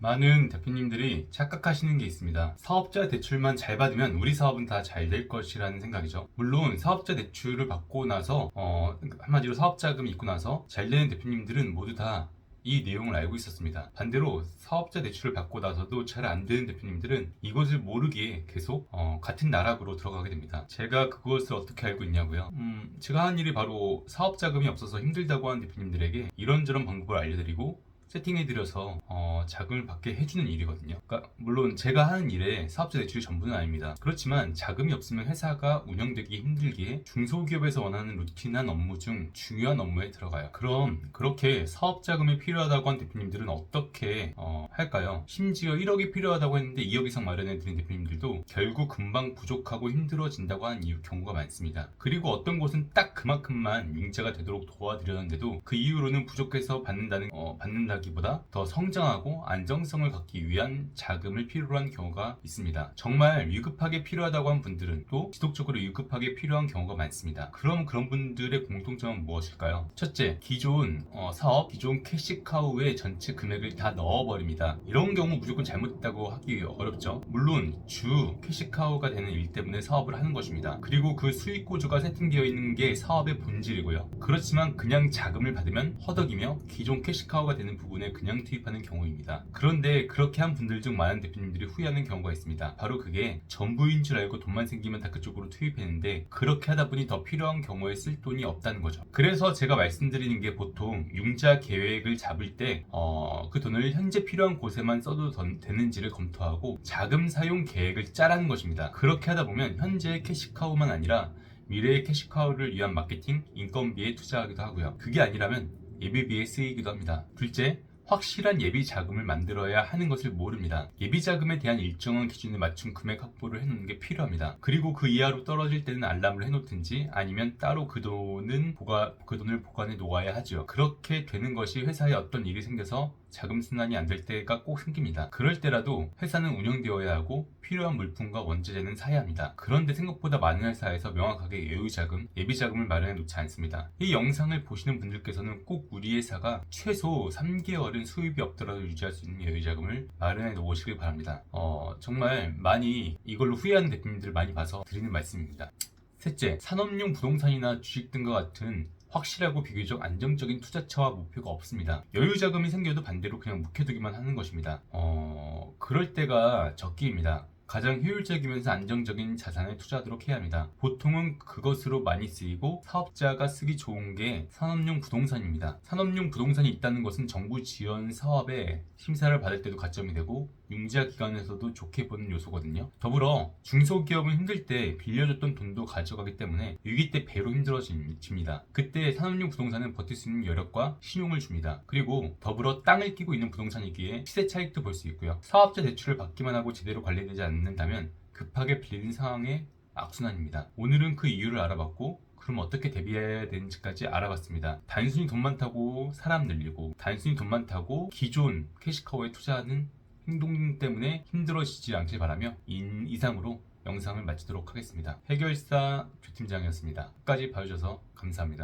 많은 대표님들이 착각하시는 게 있습니다. 사업자 대출만 잘 받으면 우리 사업은 다 잘 될 것이라는 생각이죠. 물론 사업자 대출을 받고 나서 한마디로 사업 자금이 있고 나서 잘 되는 대표님들은 모두 다 이 내용을 알고 있었습니다. 반대로 사업자 대출을 받고 나서도 잘 안 되는 대표님들은 이것을 모르기에 계속 같은 나락으로 들어가게 됩니다. 제가 그것을 어떻게 알고 있냐고요? 제가 하는 일이 바로 사업 자금이 없어서 힘들다고 하는 대표님들에게 이런저런 방법을 알려드리고 세팅해드려서 자금을 받게 해주는 일이거든요. 그러니까 물론 제가 하는 일에 사업자 대출이 전부는 아닙니다. 그렇지만 자금이 없으면 회사가 운영되기 힘들기에 중소기업에서 원하는 루틴한 업무 중 중요한 업무에 들어가요. 그럼 그렇게 사업 자금이 필요하다고 한 대표님들은 어떻게 할까요? 심지어 1억이 필요하다고 했는데 2억 이상 마련해드린 대표님들도 결국 금방 부족하고 힘들어진다고 하는 경우가 많습니다. 그리고 어떤 곳은 딱 그만큼만 융자가 되도록 도와드렸는데도 그 이후로는 부족해서 받는다기보다 더 성장하고 안정성을 갖기 위한 자금을 필요로 한 경우가 있습니다. 정말 위급하게 필요하다고 한 분들은 또 지속적으로 위급하게 필요한 경우가 많습니다. 그럼 그런 분들의 공통점은 무엇일까요? 첫째, 기존 사업, 기존 캐시카우의 전체 금액을 다 넣어버립니다. 이런 경우 무조건 잘못됐다고 하기 어렵죠. 물론 주 캐시카우가 되는 일 때문에 사업을 하는 것입니다. 그리고 그 수익 구조가 세팅되어 있는 게 사업의 본질이고요. 그렇지만 그냥 자금을 받으면 허덕이며 기존 캐시카우가 되는 부분에 그냥 투입하는 경우입니다. 그런데 그렇게 한 분들 중 많은 대표님들이 후회하는 경우가 있습니다. 바로 그게 전부인 줄 알고 돈만 생기면 다 그쪽으로 투입했는데 그렇게 하다 보니 더 필요한 경우에 쓸 돈이 없다는 거죠. 그래서 제가 말씀드리는 게 보통 융자 계획을 잡을 때 그 돈을 현재 필요한 곳에만 써도 되는지를 검토하고 자금 사용 계획을 짜라는 것입니다. 그렇게 하다 보면 현재의 캐시카우만 아니라 미래의 캐시카우를 위한 마케팅, 인건비에 투자하기도 하고요. 그게 아니라면 예비비에 쓰이기도 합니다. 둘째, 확실한 예비 자금을 만들어야 하는 것을 모릅니다. 예비 자금에 대한 일정한 기준에 맞춘 금액 확보를 해놓는 게 필요합니다. 그리고 그 이하로 떨어질 때는 알람을 해놓든지 아니면 따로 그 돈을 보관해 놓아야 하죠. 그렇게 되는 것이 회사에 어떤 일이 생겨서 자금 순환이 안 될 때가 꼭 생깁니다. 그럴 때라도 회사는 운영되어야 하고 필요한 물품과 원재재는 사야 합니다. 그런데 생각보다 많은 회사에서 명확하게 예비 자금을 마련해 놓지 않습니다. 이 영상을 보시는 분들께서는 꼭 우리 회사가 최소 3개월은 수입이 없더라도 유지할 수 있는 예비 자금을 마련해 놓으시길 바랍니다. 정말 많이 이걸로 후회하는 대표님들을 많이 봐서 드리는 말씀입니다. 셋째, 산업용 부동산이나 주식 등과 같은 확실하고 비교적 안정적인 투자처와 목표가 없습니다. 여유 자금이 생겨도 반대로 그냥 묵혀두기만 하는 것입니다. 그럴 때가 적기입니다. 가장 효율적이면서 안정적인 자산에 투자하도록 해야 합니다. 보통은 그것으로 많이 쓰이고 사업자가 쓰기 좋은 게 산업용 부동산입니다. 산업용 부동산이 있다는 것은 정부 지원 사업에 심사를 받을 때도 가점이 되고 융자 기관에서도 좋게 보는 요소거든요. 더불어 중소기업은 힘들 때 빌려줬던 돈도 가져가기 때문에 위기 때 배로 힘들어집니다. 그때 산업용 부동산은 버틸 수 있는 여력과 신용을 줍니다. 그리고 더불어 땅을 끼고 있는 부동산이기에 시세 차익도 볼 수 있고요. 사업자 대출을 받기만 하고 제대로 관리되지 않는다면 급하게 빌리는 상황의 악순환입니다. 오늘은 그 이유를 알아봤고 그럼 어떻게 대비해야 되는지까지 알아봤습니다. 단순히 돈 많다고 사람 늘리고 단순히 돈 많다고 기존 캐시카우에 투자하는 행동 때문에 힘들어지지 않길 바라며 이상으로 영상을 마치도록 하겠습니다. 해결사 조팀장이었습니다. 끝까지 봐주셔서 감사합니다.